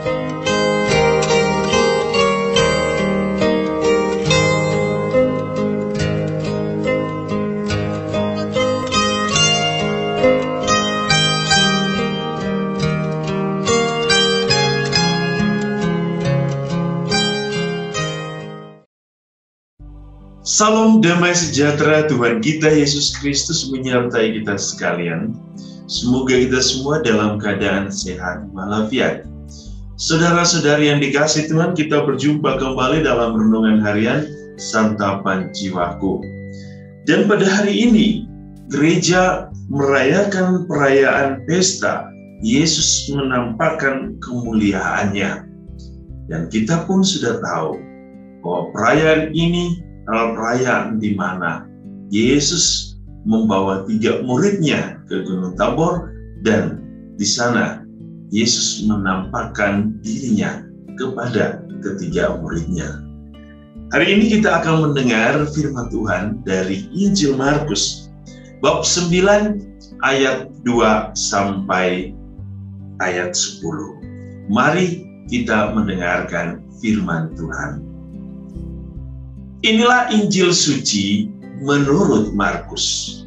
Salam damai sejahtera Tuhan kita Yesus Kristus menyertai kita sekalian. Semoga kita semua dalam keadaan sehat walafiat. Saudara-saudari yang dikasihi Tuhan, kita berjumpa kembali dalam renungan harian Santapan Jiwaku. Dan pada hari ini, gereja merayakan perayaan pesta Yesus menampakkan kemuliaannya. Dan kita pun sudah tahu bahwa perayaan ini adalah perayaan di mana Yesus membawa 3 muridnya ke Gunung Tabor, dan di sana Yesus menampakkan dirinya kepada ketiga muridnya. Hari ini kita akan mendengar firman Tuhan dari Injil Markus bab 9 ayat 2 sampai ayat 10. Mari kita mendengarkan firman Tuhan. Inilah Injil suci menurut Markus.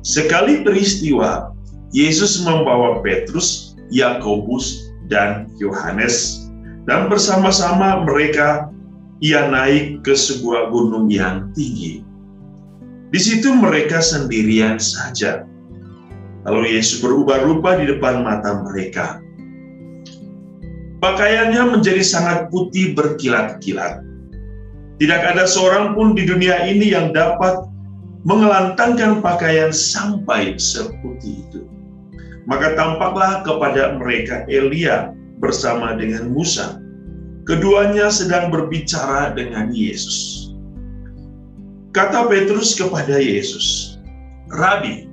Sekali peristiwa, Yesus membawa Petrus, Yakobus, dan Yohanes, dan bersama-sama mereka ia naik ke sebuah gunung yang tinggi. Di situ mereka sendirian saja. Lalu Yesus berubah rupa di depan mata mereka. Pakaiannya menjadi sangat putih berkilat-kilat. Tidak ada seorang pun di dunia ini yang dapat mengelantangkan pakaian sampai seputih itu. Maka tampaklah kepada mereka Elia bersama dengan Musa. Keduanya sedang berbicara dengan Yesus. Kata Petrus kepada Yesus, "Rabi,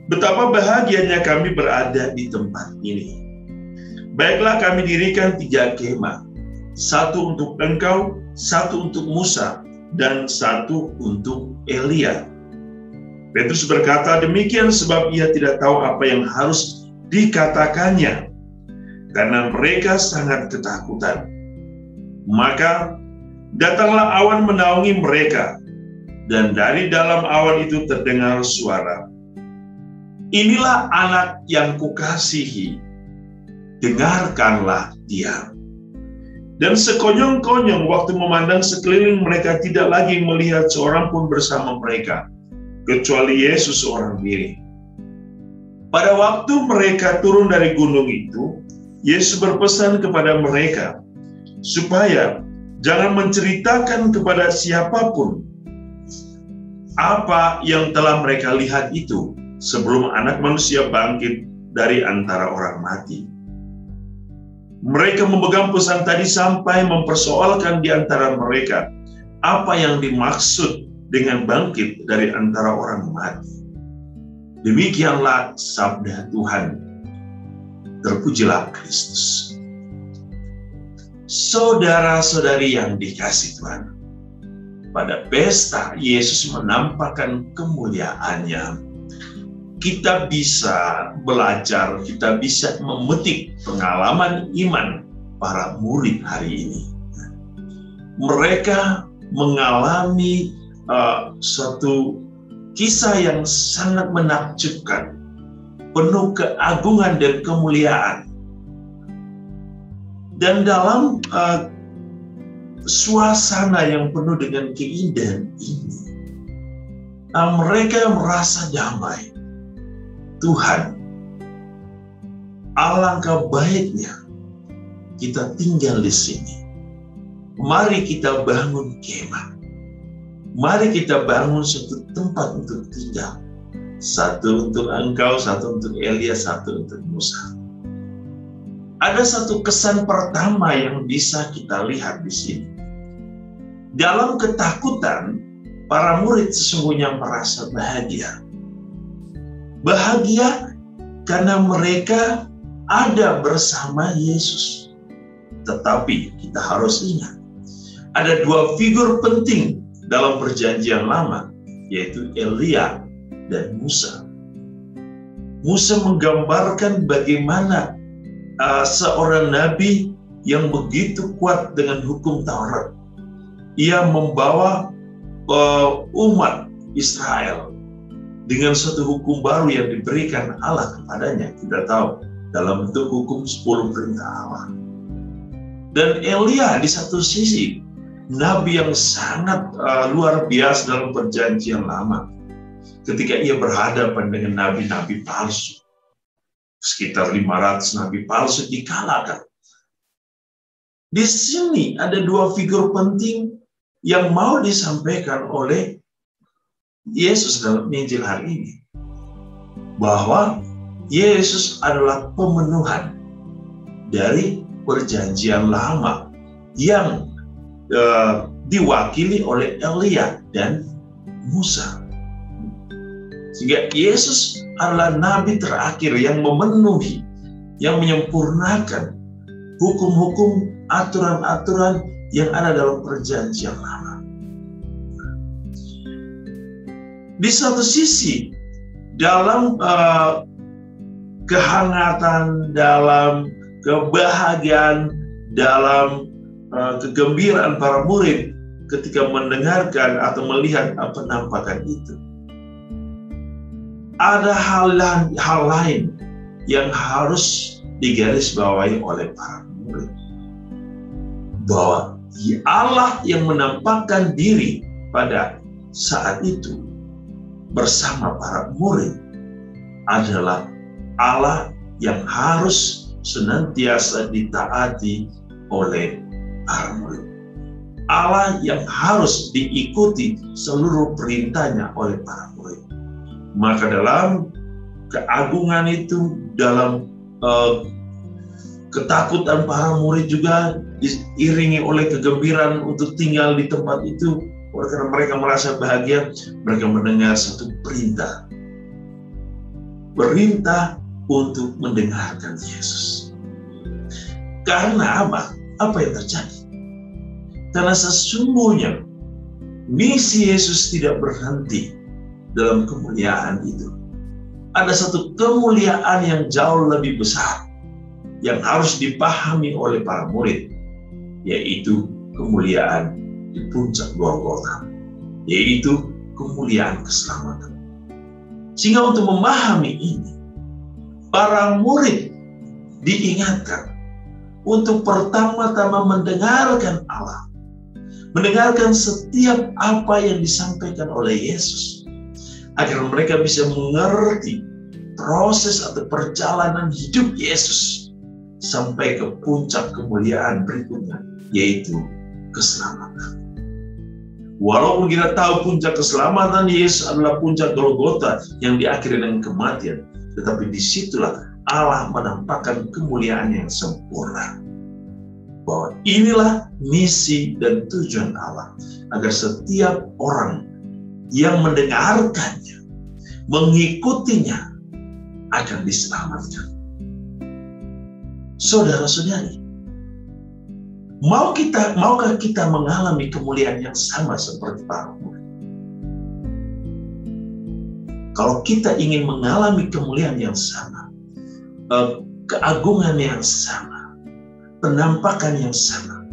betapa bahagianya kami berada di tempat ini. Baiklah kami dirikan 3 kemah, 1 untuk engkau, 1 untuk Musa, dan 1 untuk Elia." Petrus berkata demikian sebab ia tidak tahu apa yang harus dikatakannya, karena mereka sangat ketakutan. Maka datanglah awan menaungi mereka, dan dari dalam awan itu terdengar suara, "Inilah anak yang kukasihi, dengarkanlah dia." Dan sekonyong-konyong waktu memandang sekeliling mereka tidak lagi melihat seorang pun bersama mereka, kecuali Yesus seorang diri. Pada waktu mereka turun dari gunung itu, Yesus berpesan kepada mereka supaya jangan menceritakan kepada siapapun apa yang telah mereka lihat itu sebelum Anak Manusia bangkit dari antara orang mati. Mereka memegang pesan tadi sampai mempersoalkan di antara mereka apa yang dimaksud dengan bangkit dari antara orang mati. Demikianlah sabda Tuhan. Terpujilah Kristus. Saudara-saudari yang dikasihi Tuhan, pada pesta Yesus menampakkan kemuliaannya. Kita bisa belajar, kita bisa memetik pengalaman iman para murid hari ini. Mereka mengalami suatu kisah yang sangat menakjubkan, penuh keagungan dan kemuliaan. Dan dalam suasana yang penuh dengan keindahan ini, mereka merasa damai. Tuhan, alangkah baiknya kita tinggal di sini. Mari kita bangun kemah. Mari kita bangun suatu tempat untuk tinggal. 1 untuk engkau, 1 untuk Elia, 1 untuk Musa. Ada satu kesan pertama yang bisa kita lihat di sini. Dalam ketakutan, para murid sesungguhnya merasa bahagia. Bahagia karena mereka ada bersama Yesus. Tetapi kita harus ingat, ada 2 figur penting dalam perjanjian lama, yaitu Elia dan Musa. Musa menggambarkan bagaimana seorang nabi yang begitu kuat dengan hukum Taurat. Ia membawa umat Israel dengan suatu hukum baru yang diberikan Allah kepadanya. Kita tahu dalam bentuk hukum 10 perintah Allah. Dan Elia di satu sisi nabi yang sangat luar biasa dalam perjanjian lama. Ketika ia berhadapan dengan nabi-nabi palsu, sekitar 500 nabi palsu dikalahkan. Di sini ada dua figur penting yang mau disampaikan oleh Yesus dalam Injil hari ini. Bahwa Yesus adalah pemenuhan dari perjanjian lama yang diwakili oleh Elia dan Musa. Sehingga Yesus adalah nabi terakhir yang memenuhi, yang menyempurnakan hukum-hukum, aturan-aturan yang ada dalam perjanjian lama. Di satu sisi, dalam kehangatan, dalam kebahagiaan, dalam kegembiraan para murid ketika mendengarkan atau melihat penampakan itu, ada hal lain yang harus digarisbawahi oleh para murid. Bahwa Allah yang menampakkan diri pada saat itu bersama para murid adalah Allah yang harus senantiasa ditaati oleh para murid. Allah yang harus diikuti seluruh perintahnya oleh para murid. Maka dalam keagungan itu, dalam ketakutan para murid juga diiringi oleh kegembiraan untuk tinggal di tempat itu. Karena mereka merasa bahagia, mereka mendengar satu perintah. Perintah untuk mendengarkan Yesus. Karena apa? Apa yang terjadi? Karena sesungguhnya misi Yesus tidak berhenti dalam kemuliaan itu. Ada satu kemuliaan yang jauh lebih besar yang harus dipahami oleh para murid, yaitu kemuliaan di puncak Golgota, yaitu kemuliaan keselamatan. Sehingga untuk memahami ini, para murid diingatkan untuk pertama-tama mendengarkan Allah, mendengarkan setiap apa yang disampaikan oleh Yesus, agar mereka bisa mengerti proses atau perjalanan hidup Yesus sampai ke puncak kemuliaan berikutnya, yaitu keselamatan. Walaupun kita tahu puncak keselamatan Yesus adalah puncak Golgota yang diakhiri dengan kematian, tetapi disitulah Allah menampakkan kemuliaan yang sempurna. Bahwa inilah misi dan tujuan Allah, agar setiap orang yang mendengarkannya, mengikutinya, akan diselamatkan. Saudara-saudari, maukah kita mengalami kemuliaan yang sama seperti para murid? Kalau kita ingin mengalami kemuliaan yang sama, keagungan yang sama, penampakan yang sama,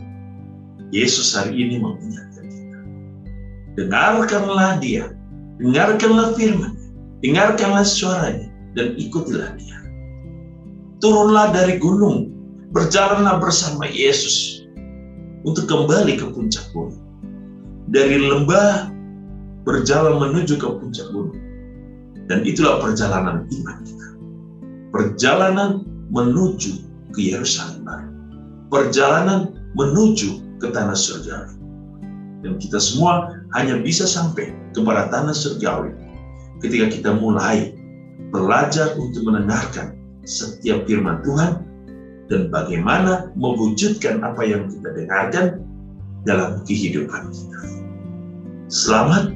Yesus hari ini mengingatkan kita. Dengarkanlah Dia, dengarkanlah firman-Nya, dengarkanlah suaranya, dan ikutilah Dia. Turunlah dari gunung, berjalanlah bersama Yesus untuk kembali ke puncak gunung. Dari lembah berjalan menuju ke puncak gunung. Dan itulah perjalanan iman kita. Perjalanan menuju ke Yerusalem baru. Perjalanan menuju ke tanah surgawi. Dan kita semua hanya bisa sampai kepada tanah surgawi ketika kita mulai belajar untuk mendengarkan setiap firman Tuhan dan bagaimana mewujudkan apa yang kita dengarkan dalam kehidupan kita. Selamat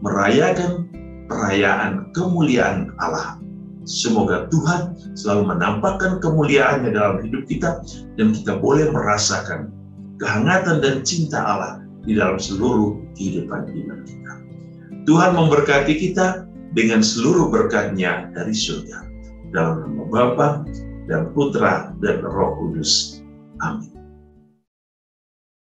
merayakan perayaan kemuliaan Allah. Semoga Tuhan selalu menampakkan kemuliaannya dalam hidup kita dan kita boleh merasakan kehangatan dan cinta Allah di dalam seluruh kehidupan iman kita. Tuhan memberkati kita dengan seluruh berkat-Nya dari surga. Dalam nama Bapa dan Putra, dan Roh Kudus. Amin.